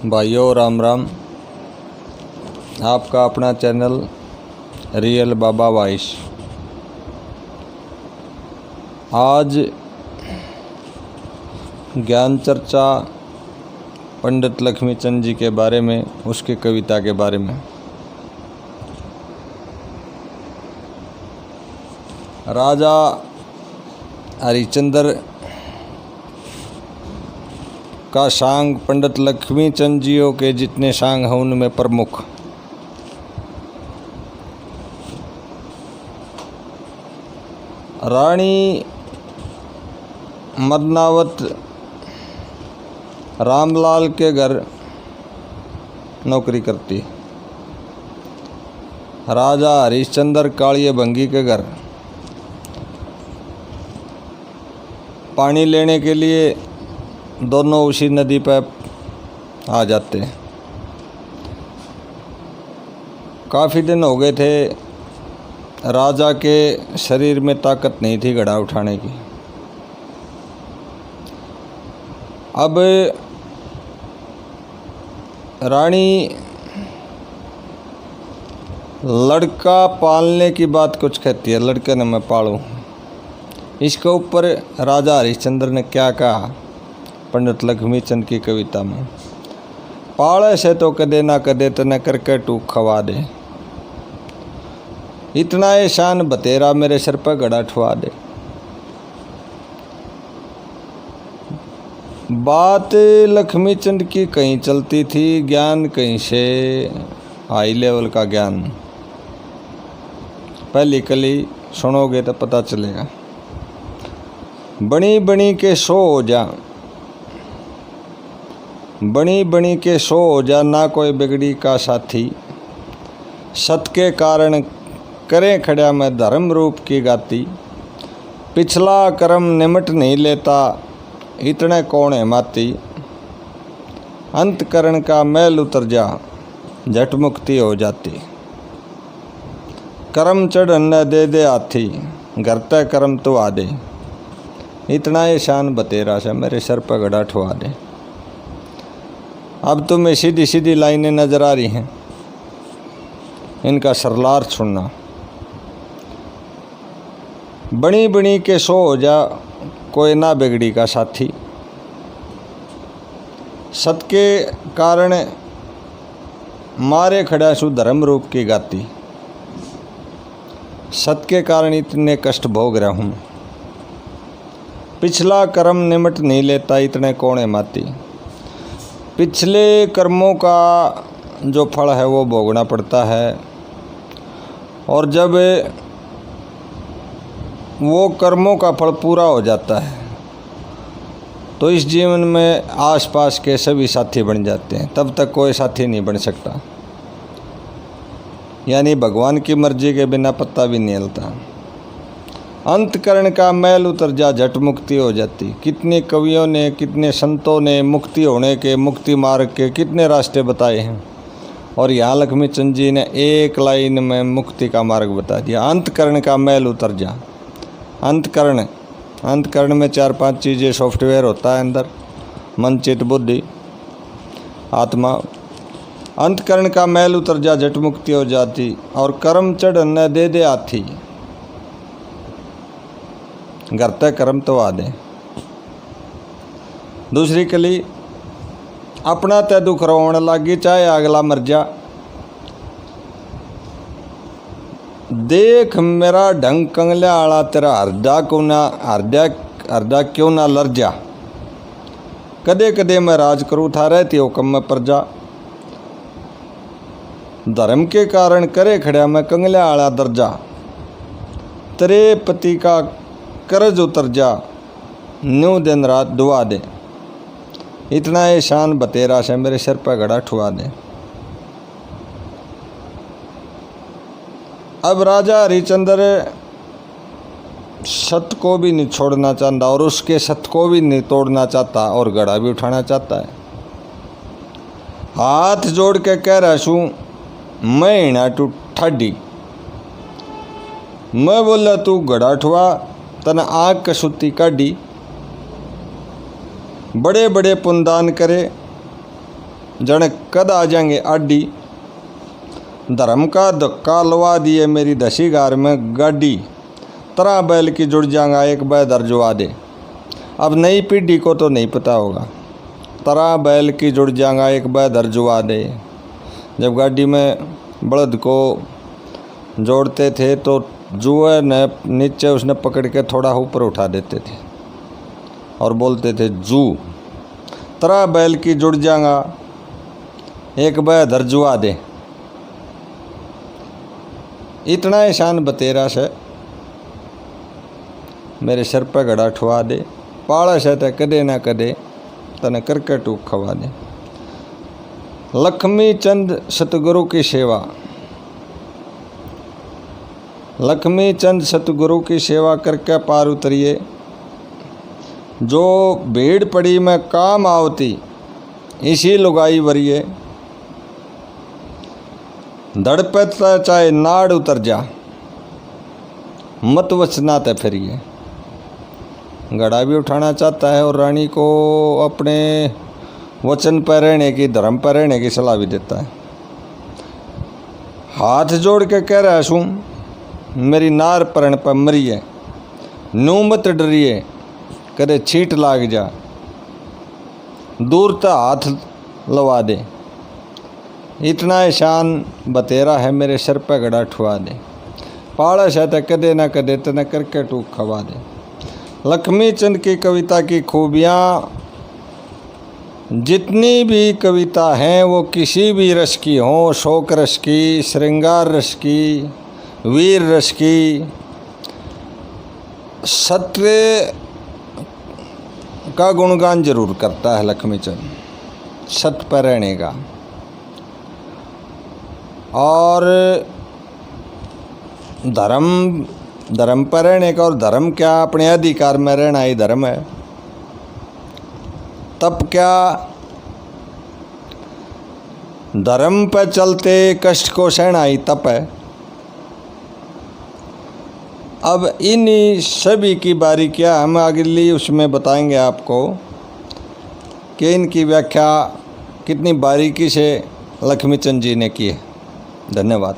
भाइयों राम राम। आपका अपना चैनल रियल बाबा वाइस। आज ज्ञान चर्चा पंडित लक्ष्मीचंद जी के बारे में, उसकी कविता के बारे में। राजा हरिश्चंद्र का सांग पंडित लक्ष्मीचंद जियों के जितने सांग हैं उनमें प्रमुख। रानी मदनावत रामलाल के घर नौकरी करती। राजा हरिश्चंद्र कालिया भंगी के घर पानी लेने के लिए दोनों उसी नदी पर आ जाते। काफ़ी दिन हो गए थे, राजा के शरीर में ताकत नहीं थी घड़ा उठाने की। अब रानी लड़का पालने की बात कुछ कहती है, लड़के ने मैं पालूं। इसके ऊपर राजा हरिश्चंद्र ने क्या कहा पंडित लक्ष्मीचंद की कविता में, पाले से तो कदे ना कदे तने करके टूक खवा दे, इतना एहसान बतेरा मेरे सिर पर घड़ा ठुआ दे। बात लक्ष्मीचंद की कहीं चलती थी, ज्ञान कहीं से हाई लेवल का ज्ञान। पहली कली सुनोगे तो पता चलेगा। बनी बनी के सो हो जा, बनी बनी के सो हो जा, ना कोई बिगड़ी का साथी, सत के कारण करें खड़ा मैं धर्म रूप की गाती, पिछला कर्म निमट नहीं लेता, इतने कौन है माती, अंतकरण का मैल उतर जा, झट मुक्ति हो जाती, कर्म चढ़ न दे दे हाथी, घर तय कर्म तो आ दे, इतना एहसान बतेरा से मेरे सर पर घड़ा ठुआ दे। अब तुम्हें सीधी सीधी लाइनें नज़र आ रही हैं, इनका सरलार्थ सुनना। बनी बनी के सो हो जा, कोई ना बिगड़ी का साथी, सत के कारण मारे खड़ा सु धर्म रूप की गाती, सत के कारण इतने कष्ट भोग रहा हूँ, पिछला कर्म निमट नहीं लेता, इतने कौन है माती, पिछले कर्मों का जो फल है वो भोगना पड़ता है, और जब वो कर्मों का फल पूरा हो जाता है तो इस जीवन में आसपास के सभी साथी बन जाते हैं, तब तक कोई साथी नहीं बन सकता। यानी भगवान की मर्जी के बिना पत्ता भी नहीं हिलता। अंतकरण का मैल उतर जा, झट मुक्ति हो जाती। कितने कवियों ने, कितने संतों ने मुक्ति होने के, मुक्ति मार्ग के कितने रास्ते बताए हैं, और यहाँ लक्ष्मीचंद जी ने एक लाइन में मुक्ति का मार्ग बता दिया। अंतकरण का मैल उतर जा। अंतकरण, अंतकरण में 4-5 चीज़ें सॉफ्टवेयर होता है अंदर, मन चित्त बुद्धि आत्मा। अंतकरण का मैल उतर जा, झट मुक्ति हो जाती, और कर्म चढ़ न दे दे हाथी, घर तक कर्म तो आ दे। दूसरी कली, अपना तय दुख रोन लागी, चाहे अगला मर जा, देख मेरा ढंग कंगल्या आला, तेरा हरदा को ना हरदा क्यों ना लर जा, कदे कदे मैं राज करूँ था, रहती हो कम में प्रजा, धर्म के कारण करे खड़ा मैं कंगल्या आला दर्जा, तेरे पति का कर्ज उतर जा, न्यू दिन रात दुआ दे, इतना एहसान बतेरा से मेरे सिर पर घड़ा ठुआ दे। अब राजा हरिश्चंद्र सत को भी नहीं छोड़ना चाहता, और उसके सत को भी नहीं तोड़ना चाहता, और घड़ा भी उठाना चाहता है। हाथ जोड़ के कह रहा छूँ, मैं हिना टू ठाडी, मैं बोला तू घड़ा ठुआ, तन आग कसुती काढ़ी, बड़े बड़े पुनदान करे, जन कद आ जाएंगे आडी। धर्म का धक्का लवा दिए मेरी दसी गार में गाड़ी, तरह बैल की जुड़ जाएगा एक बैल दर्जवा दे। अब नई पीढ़ी को तो नहीं पता होगा, तरह बैल की जुड़ जाएगा एक बैल दर्जवा दे। जब गाड़ी में बलद को जोड़ते थे तो जुए ने नीचे उसने पकड़ के थोड़ा ऊपर उठा देते थे और बोलते थे जू। तरह बैल की जुड़ जाएगा एक बैल दर्जवा दे। इतना एहसान बतेरा से मेरे सर पर घड़ा ठुआ दे। पाड़ा से तो कदे ना कदे तने करके टूक खवा दे। लक्ष्मी चंद सतगुरु की सेवा, लक्ष्मी चंद सतगुरु की सेवा करके पार उतरिए। जो भीड़ पड़ी में काम आवती इसी लुगाई वरिए। धड़ पे चाहे नाड़ उतर जा, मत वचनाते फिरिए। घड़ा भी उठाना चाहता है और रानी को अपने वचन पर रहने की, धर्म पर रहने की सलाह भी देता है। हाथ जोड़ के कह रहा हूँ मेरी नार परण पर मरिए, नू मत डरिए कदे छीट लाग जा। दूर तक हाथ लवा दे। इतना एहसान बतेरा है मेरे सर पर घड़ा ठुआ दे। पाड़ा शायद कदे ना कदे तने करके टूक खवा दे। लक्ष्मी चंद की कविता की खूबियाँ, जितनी भी कविता हैं वो किसी भी रस की हों, शोक रस की, श्रृंगार रस की, वीर रस की, सत्य का गुणगान जरूर करता है लक्ष्मीचंद, सत्य पर रहने का। और धर्म पर रहने का, और धर्म क्या अपने अधिकार में रहना ही धर्म है। तब क्या धर्म पर चलते कष्ट को सहना ही तप है। अब इन्हीं सभी की बारीकियां हम अगली उसमें बताएंगे आपको कि इनकी व्याख्या कितनी बारीकी से लक्ष्मीचंद जी ने की है। धन्यवाद।